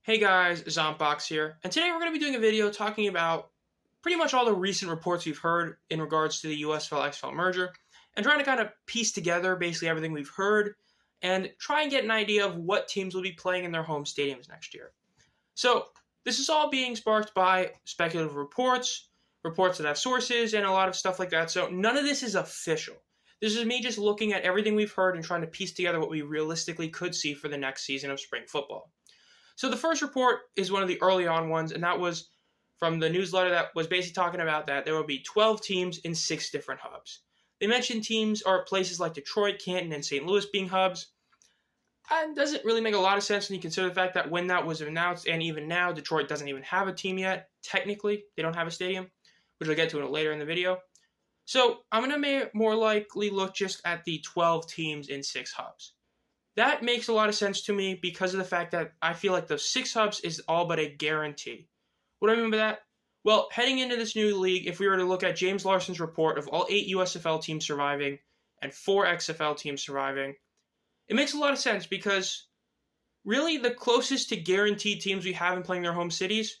Hey guys, Zombbox here, and today we're going to be doing a video talking about pretty much all the recent reports we've heard in regards to the USFL XFL merger, and trying to kind of piece together basically everything we've heard, and try and get an idea of what teams will be playing in their home stadiums next year. So, this is all being sparked by speculative reports that have sources, and a lot of stuff like that, so none of this is official. This is me just looking at everything we've heard and trying to piece together what we realistically could see for the next season of spring football. So the first report is one of the early on ones, and that was from the newsletter that was basically talking about that there will be 12 teams in 6 different hubs. They mentioned teams or places like Detroit, Canton, and St. Louis being hubs. And it doesn't really make a lot of sense when you consider the fact that when that was announced, and even now, Detroit doesn't even have a team yet. Technically, they don't have a stadium, which I'll get to later in the video. So I'm going to more likely look just at the 12 teams in 6 hubs. That makes a lot of sense to me because of the fact that I feel like those 6 hubs is all but a guarantee. What do I mean by that? Well, heading into this new league, if we were to look at James Larson's report of all 8 USFL teams surviving and 4 XFL teams surviving, it makes a lot of sense because really the closest to guaranteed teams we have in playing their home cities,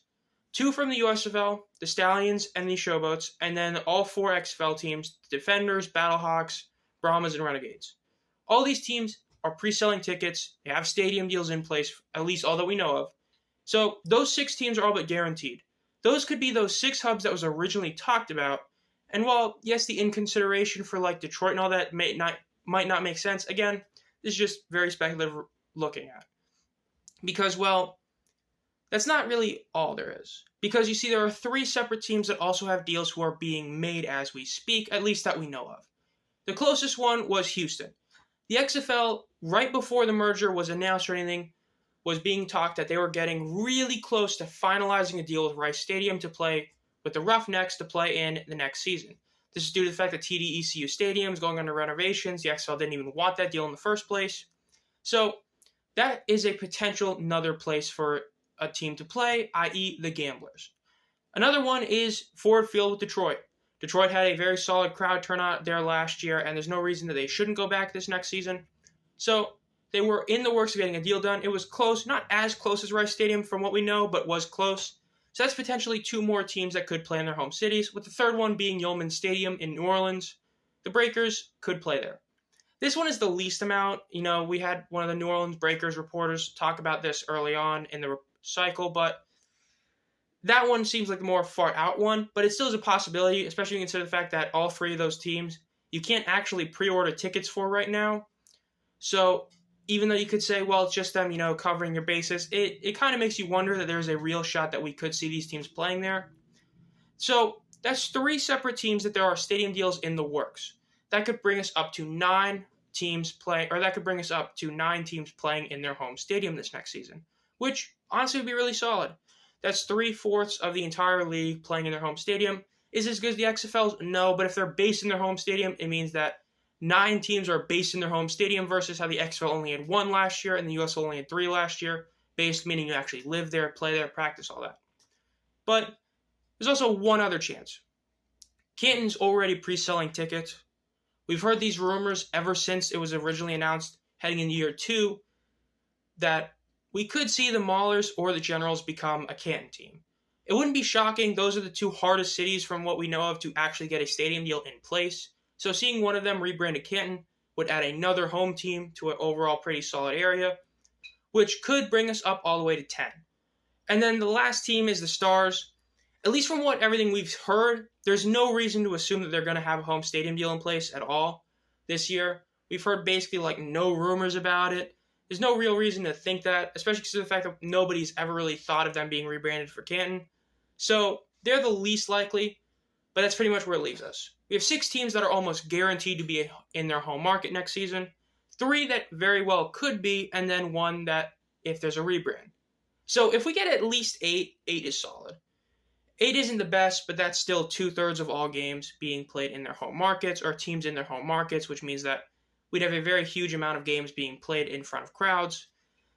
2 from the USFL, the Stallions and the Showboats, and then all 4 XFL teams, the Defenders, Battlehawks, Brahmas, and Renegades. All these teams are pre-selling tickets, they have stadium deals in place, at least all that we know of. So those 6 teams are all but guaranteed. Those could be those 6 hubs that was originally talked about. And while, yes, the in consideration for like Detroit and all that might not make sense, again, this is just very speculative looking at. Because, well, that's not really all there is. Because you see there are 3 separate teams that also have deals who are being made as we speak, at least that we know of. The closest one was Houston. The XFL, right before the merger was announced or anything, was being talked that they were getting really close to finalizing a deal with Rice Stadium to play with the Roughnecks to play in the next season. This is due to the fact that TD-ECU Stadium is going under renovations. The XFL didn't even want that deal in the first place. So that is a potential another place for a team to play, i.e. the Gamblers. Another one is Ford Field with Detroit. Detroit had a very solid crowd turnout there last year, and there's no reason that they shouldn't go back this next season. So they were in the works of getting a deal done. It was close, not as close as Rice Stadium from what we know, but was close. So that's potentially 2 more teams that could play in their home cities, with the third one being Yeoman Stadium in New Orleans. The Breakers could play there. This one is the least amount. You know, we had one of the New Orleans Breakers reporters talk about this early on in the cycle, but that one seems like the more far out one, but it still is a possibility, especially when you consider the fact that all 3 of those teams you can't actually pre-order tickets for right now. So even though you could say, well, it's just them, covering your bases, it kind of makes you wonder that there's a real shot that we could see these teams playing there. So that's 3 separate teams that there are stadium deals in the works. That could bring us up to 9 teams playing, or that could bring us up to 9 teams playing in their home stadium this next season, which honestly would be really solid. That's 3/4 of the entire league playing in their home stadium. Is it as good as the XFL's? No, but if they're based in their home stadium, it means that 9 teams are based in their home stadium versus how the XFL only had 1 last year and the USFL only had 3 last year. Based meaning you actually live there, play there, practice, all that. But there's also one other chance. Canton's already pre-selling tickets. We've heard these rumors ever since it was originally announced heading into year 2 that we could see the Maulers or the Generals become a Canton team. It wouldn't be shocking. Those are the 2 hardest cities from what we know of to actually get a stadium deal in place. So seeing one of them rebranded Canton would add another home team to an overall pretty solid area, which could bring us up all the way to 10. And then the last team is the Stars. At least from everything we've heard, there's no reason to assume that they're going to have a home stadium deal in place at all this year. We've heard basically no rumors about it. There's no real reason to think that, especially because of the fact that nobody's ever really thought of them being rebranded for Canton. So they're the least likely, but that's pretty much where it leaves us. We have 6 teams that are almost guaranteed to be in their home market next season, 3 that very well could be, and then 1 that if there's a rebrand. So if we get at least 8 is solid. 8 isn't the best, but that's still 2/3 of all games being played in their home markets, or teams in their home markets, which means that we'd have a very huge amount of games being played in front of crowds.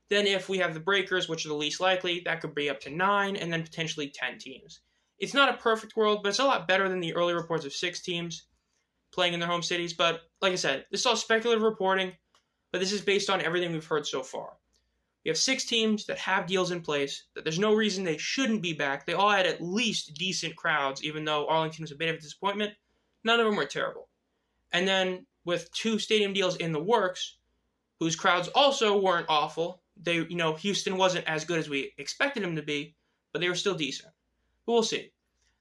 Then if we have the Breakers, which are the least likely, that could be up to 9, and then potentially 10 teams. It's not a perfect world, but it's a lot better than the early reports of 6 teams playing in their home cities. But like I said, this is all speculative reporting, but this is based on everything we've heard so far. We have 6 teams that have deals in place, that there's no reason they shouldn't be back. They all had at least decent crowds, even though Arlington was a bit of a disappointment. None of them were terrible. And then with 2 stadium deals in the works, whose crowds also weren't awful. Houston wasn't as good as we expected them to be, but they were still decent. But we'll see.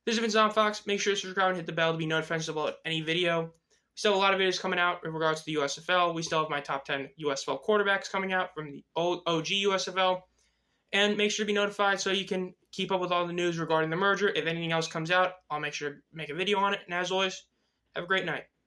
This has been Zom Fox. Make sure to subscribe and hit the bell to be notified about any video. We still have a lot of videos coming out in regards to the USFL. We still have my top 10 USFL quarterbacks coming out from the OG USFL. And make sure to be notified so you can keep up with all the news regarding the merger. If anything else comes out, I'll make sure to make a video on it. And as always, have a great night.